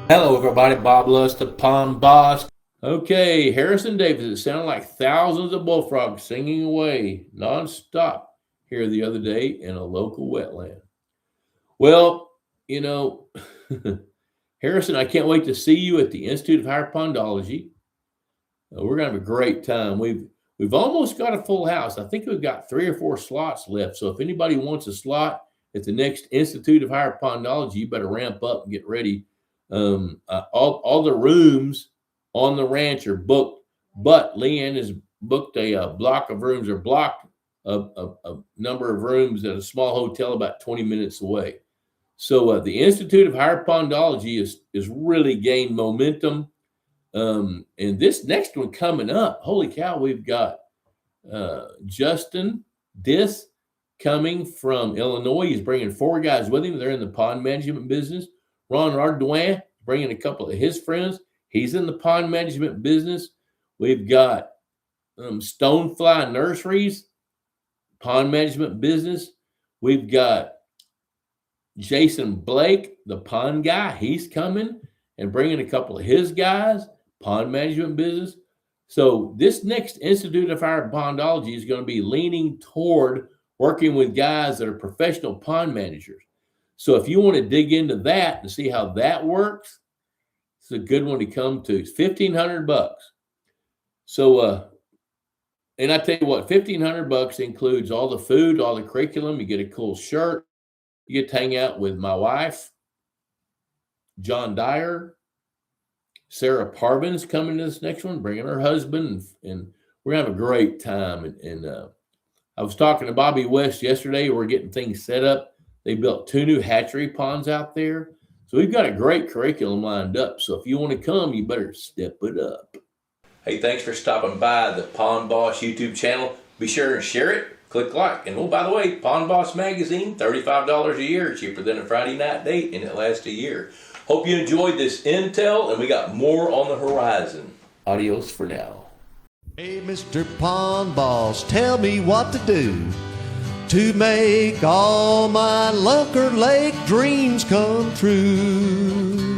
Hello, everybody. Bob Lusk, the Pond Boss. Okay, Harrison Davis. It sounded like thousands of bullfrogs singing away nonstop here the other day in a local wetland. Well, you know, Harrison, I can't wait to see you at the Institute of Higher Pondology. We're gonna have a great time. We've almost got a full house. I think we've got 3 or 4 slots left. So if anybody wants a slot at the next Institute of Higher Pondology, you better ramp up and get ready. All the rooms on the ranch are booked, but Leanne has booked a block of rooms or blocked a number of rooms at a small hotel about 20 minutes away. So the Institute of Higher Pondology is really gained momentum. And this next one coming up, holy cow, we've got Justin Dis coming from Illinois. He's bringing 4 guys with him. They're in the pond management business. Ron Ardoin bringing a couple of his friends. He's in the pond management business. We've got Stonefly Nurseries, pond management business. We've got Jason Blake, the pond guy. He's coming and bringing a couple of his guys, pond management business. So this next Institute of Higher Pondology is going to be leaning toward working with guys that are professional pond managers. So if you want to dig into that and see how that works, it's a good one to come to. It's $1,500. So, and I tell you what, $1,500 includes all the food, all the curriculum. You get a cool shirt. You get to hang out with my wife, John Dyer. Sarah Parvin is coming to this next one, bringing her husband, and we're gonna have a great time. And I was talking to Bobby West yesterday. We're getting things set up. They built 2 new hatchery ponds out there. So we've got a great curriculum lined up. So if you want to come, you better step it up. Hey, thanks for stopping by the Pond Boss YouTube channel. Be sure and share it, click like. And oh, by the way, Pond Boss Magazine, $35 a year, cheaper than a Friday night date, and it lasts a year. Hope you enjoyed this intel, and we got more on the horizon. Adios for now. Hey, Mr. Pond Boss, tell me what to do to make all my Lunker Lake dreams come true.